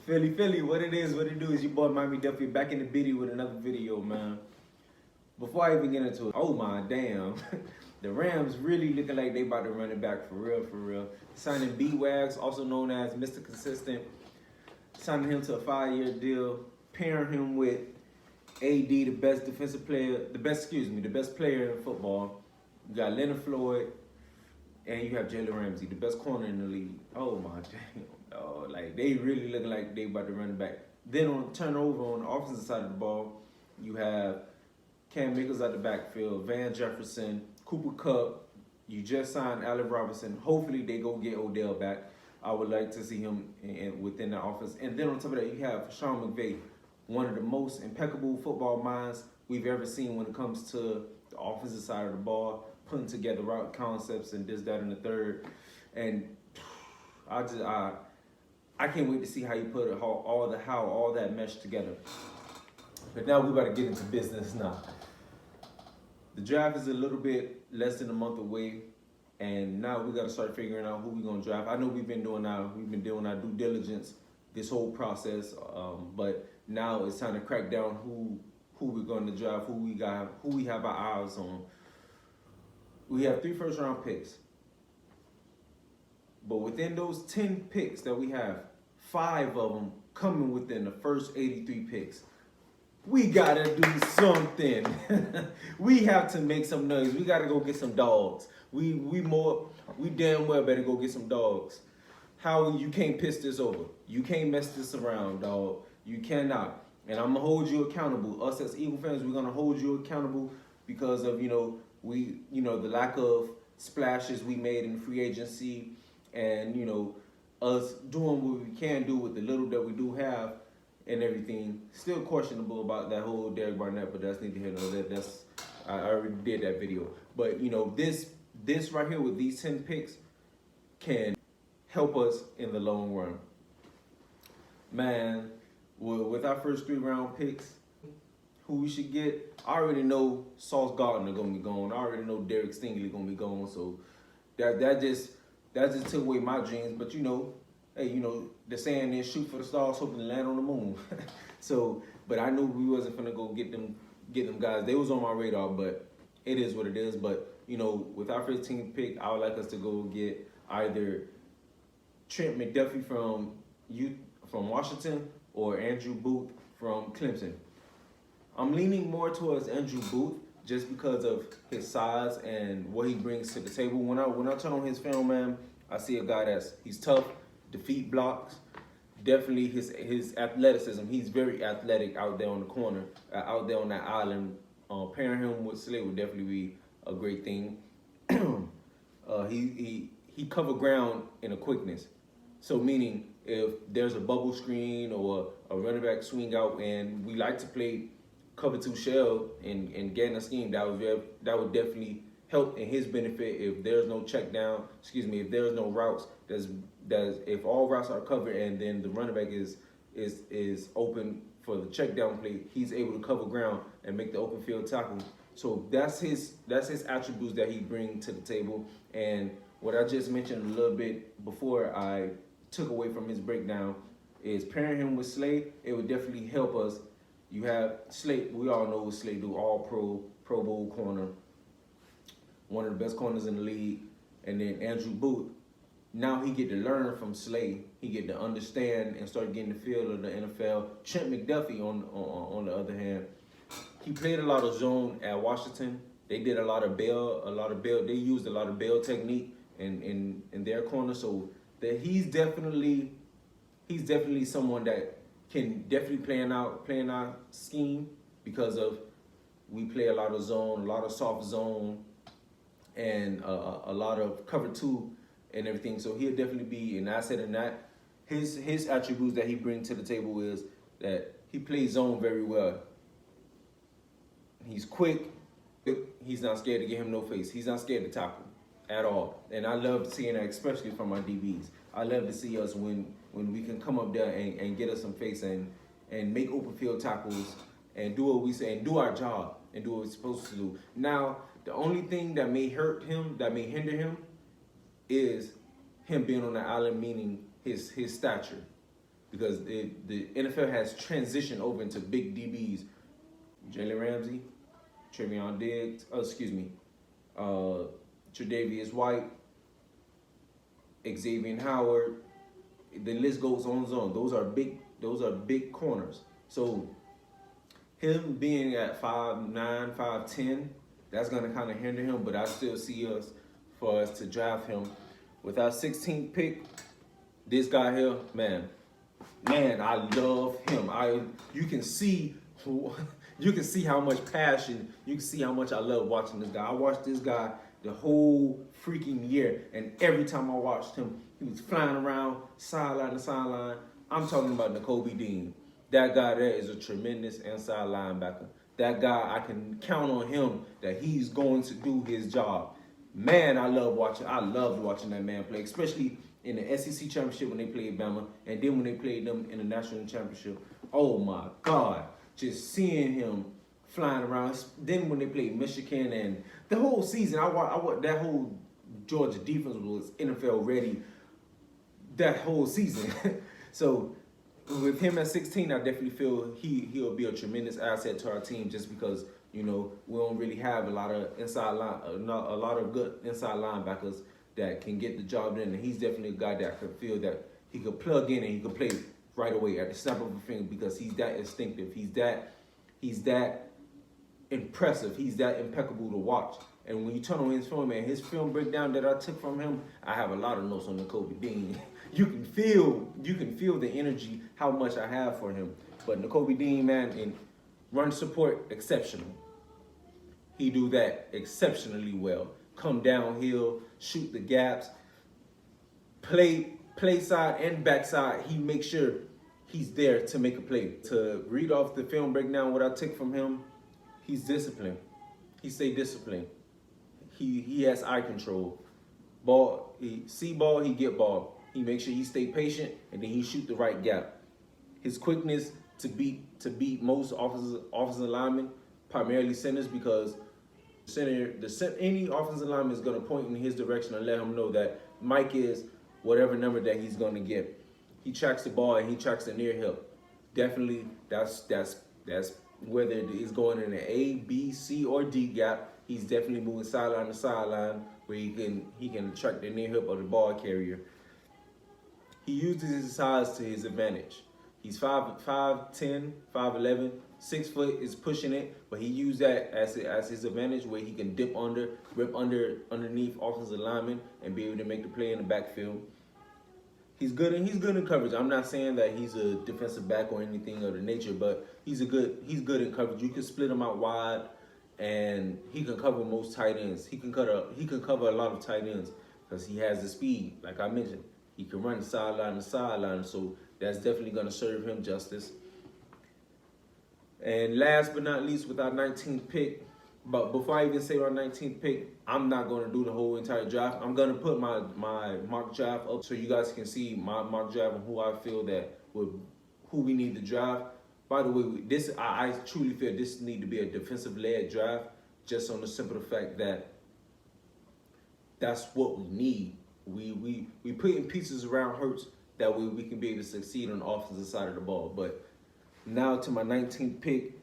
Philly, what it is, what it do is your boy Miami Duffy back in the video with another video, man. Before I even get into it, oh my damn. The Rams really looking like they about to run it back for real, for real. Signing B-Wags, also known as Mr. Consistent, signing him to a 5-year deal, pairing him with AD, the best defensive player, the best player in football. You got Leonard Floyd, and you have Jalen Ramsey, the best corner in the league. Oh my damn. Oh, like they really looking like they about to run it back. Then on turnover on the offensive side of the ball, you have Cam Akers out the backfield, Van Jefferson, Cooper Kupp. You just signed Allen Robinson. Hopefully they go get Odell back. I would like to see him within the offense. And then on top of that, you have Sean McVay, one of the most impeccable football minds we've ever seen when it comes to the offensive side of the ball, putting together route concepts and this, that, and the third. And I can't wait to see how you put it, all that mesh together. But now we about to get into business now. The draft is a little bit less than a month away, and now we got to start figuring out who we're gonna draft. I know we've been doing our due diligence this whole process, but now it's time to crack down who we're going to draft, who we have our eyes on. We have 3 first-round picks. But within those 10 picks that we have, 5 of them coming within the first 83 picks. We gotta do something. We have to make some noise. We gotta go get some dogs. We damn well better go get some dogs. Howie, you can't piss this over. You can't mess this around, dog. You cannot. And I'm gonna hold you accountable. Us as Eagle fans, we're gonna hold you accountable because of the lack of splashes we made in free agency, and us doing what we can do with the little that we do have and everything. Still questionable about that whole Derek Barnett, but that's neither here nor there. I already did that video. But this right here with these 10 picks can help us in the long run. Man, with our first 3-round picks, who we should get, I already know Sauce Gardner gonna be gone. I already know Derek Stingley gonna be gone. So that just took away my dreams. But hey, the saying is shoot for the stars, hoping to land on the moon. So, but I knew we wasn't gonna go get them guys. They was on my radar, but it is what it is. But with our 15th pick, I would like us to go get either Trent McDuffie from Washington or Andrew Booth from Clemson. I'm leaning more towards Andrew Booth just because of his size and what he brings to the table. When I turn on his film, man, I see a guy he's tough, defeat blocks, definitely his athleticism. He's very athletic out there on the corner, out there on that island. Pairing him with Slay would definitely be a great thing. He covered ground in a quickness. So meaning if there's a bubble screen or a running back swing out, and we like to play cover 2 shell and getting a scheme, that would definitely help in his benefit. If there's no check down, if there's no routes, if all routes are covered and then the running back is open for the check down play, he's able to cover ground and make the open field tackle. So that's his attributes that he brings to the table. And what I just mentioned a little bit before I took away from his breakdown is pairing him with Slay. It would definitely help us. You have Slay, we all know what Slay do, all Pro Bowl corner, one of the best corners in the league. And then Andrew Booth, now he get to learn from Slay. He get to understand and start getting the feel of the NFL. Trent McDuffie, on the other hand, he played a lot of zone at Washington. They did a lot of bail. They used a lot of bail technique in their corner. So that he's definitely someone that can definitely play in our scheme, because of we play a lot of zone, a lot of soft zone, and a lot of cover 2 and everything. So he'll definitely be an asset in that. His attributes that he brings to the table is that he plays zone very well. He's quick. He's not scared to get him no face. He's not scared to tackle at all. And I love seeing that, especially from our DBs. I love to see us when we can come up there and get us some face and make open field tackles and do what we say and do our job and do what we're supposed to do. Now, the only thing that may hurt him, that may hinder him, is him being on the island, meaning his stature. because the NFL has transitioned over into big DBs. Jalen Ramsey, Trevion Diggs, Tre'Davious White, Xavier Howard. The list goes on and on. Those are big corners. So him being at 5'9", 5'10", that's gonna kind of hinder him. But I still see for us to draft him with our 16th pick. This guy here, man, I love him. You can see how much passion. You can see how much I love watching this guy. I watched this guy the whole freaking year, and every time I watched him, he was flying around sideline to sideline. I'm talking about Nakobe Dean. That guy there is a tremendous inside linebacker. That guy, I can count on him that he's going to do his job. Man, I loved watching that man play, especially in the SEC championship when they played Bama, and then when they played them in the national championship. Oh my God, just seeing him flying around. Then when they played Michigan and the whole season, I watched that whole Georgia defense was NFL ready that whole season. So with him at 16, I definitely feel he'll be a tremendous asset to our team, just because, you know, we don't really have a lot of good inside linebackers that can get the job done. And he's definitely a guy that I could feel that he could plug in and he could play right away at the snap of a finger, because he's that instinctive. He's that impressive. He's that impeccable to watch. And when you turn on his film, man, his film breakdown that I took from him, I have a lot of notes on Nakobe Dean. You can feel the energy, how much I have for him. But Nakobe Dean, man, in run support, exceptional. He do that exceptionally well. Come downhill, shoot the gaps, play side and backside. He makes sure he's there to make a play. To read off the film breakdown, what I take from him, he's disciplined. He stay disciplined. He has eye control. He see ball, he get ball. He makes sure he stay patient, and then he shoot the right gap. His quickness to beat most offensive linemen, primarily centers, because any offensive lineman is going to point in his direction and let him know that Mike is whatever number that he's going to get. He tracks the ball and he tracks the near hip. Definitely, that's whether it's going in an A, B, C, or D gap. He's definitely moving sideline to sideline where he can track the near hip of the ball carrier. He uses his size to his advantage. He's 5'10", 5'11", 6 foot is pushing it, but he used that as his advantage, where he can rip underneath offensive linemen and be able to make the play in the backfield. He's good in coverage. I'm not saying that he's a defensive back or anything of the nature, but he's good in coverage. You can split him out wide, and he can cover most tight ends. He can cover a lot of tight ends because he has the speed, like I mentioned. He can run sideline to sideline, so that's definitely going to serve him justice. And last but not least, with our 19th pick, but before I even say our 19th pick, I'm not going to do the whole entire draft. I'm going to put my mock draft up so you guys can see my mock draft and who I feel that who we need to draft. By the way, I truly feel this need to be a defensive-led draft, just on the simple fact that that's what we need. We putting pieces around Hurts that way we can be able to succeed on the offensive side of the ball. But now to my 19th pick,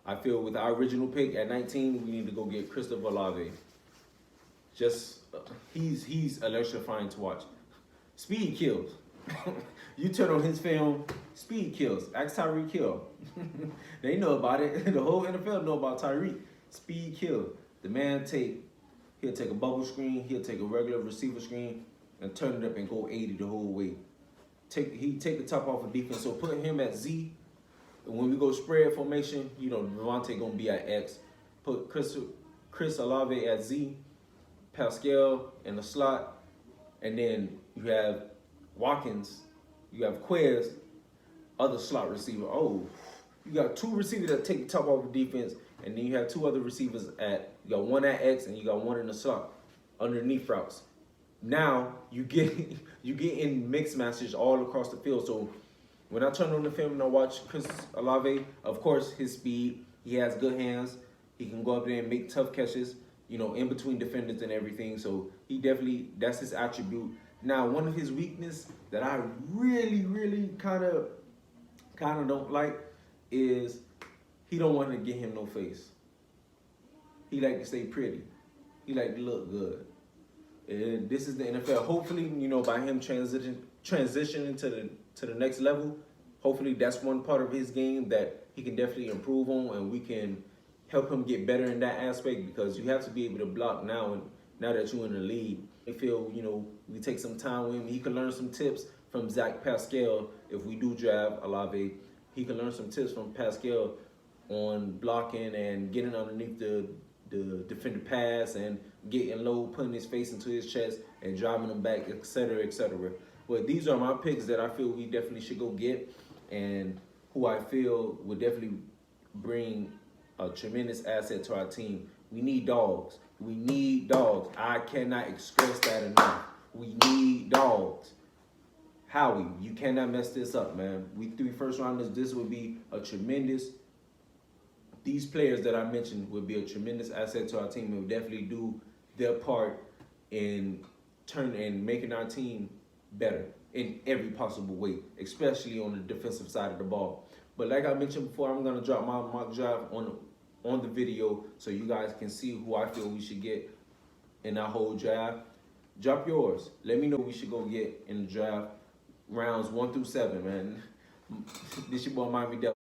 I feel with our original pick at 19, we need to go get Christopher Olave. He's electrifying to watch. Speed kills. You turn on his film, speed kills. Ask Tyreek Hill. They know about it. The whole NFL know about Tyreek. Speed kills. The man he'll take a bubble screen, he'll take a regular receiver screen, and turn it up and go 80 the whole way. He take the top off of defense. So put him at Z. When we go spread formation, you know, Devontae gonna be at X. Put Chris Olave at Z, Pascal in the slot, and then you have Watkins, you have Quez, other slot receiver. Oh, you got two receivers that take the top off the defense, and then you have two other receivers you got one at X and you got one in the slot underneath routes. Now you get in mix matches all across the field. So when I turn on the film and I watch Chris Olave, of course his speed, he has good hands, he can go up there and make tough catches, you know, in between defenders and everything. So he definitely, that's his attribute Now, one of his weakness that I really kind of don't like is he don't want to get him no face. He like to stay pretty. He like to look good. And this is the NFL. Hopefully, by him transitioning to the next level, hopefully that's one part of his game that he can definitely improve on, and we can help him get better in that aspect, because you have to be able to block now, and now that you're in the league. I feel, we take some time with him. He can learn some tips from Zach Pascal. If we do draft Olave, he can learn some tips from Pascal on blocking and getting underneath the defender pass and getting low, putting his face into his chest and driving him back, etc., etc. But these are my picks that I feel we definitely should go get, and who I feel would definitely bring a tremendous asset to our team. We need dogs. We need dogs. I cannot express that enough. We need dogs. Howie, you cannot mess this up, man. We 3 first rounders. This would be a tremendous. These players that I mentioned would be a tremendous asset to our team and would definitely do their part in making our team better in every possible way, especially on the defensive side of the ball. But like I mentioned before, I'm gonna drop my mock draft on the video so you guys can see who I feel we should get in that whole draft. Drop yours. Let me know who we should go get in the draft rounds 1 through 7, man. This your boy Miami Devil.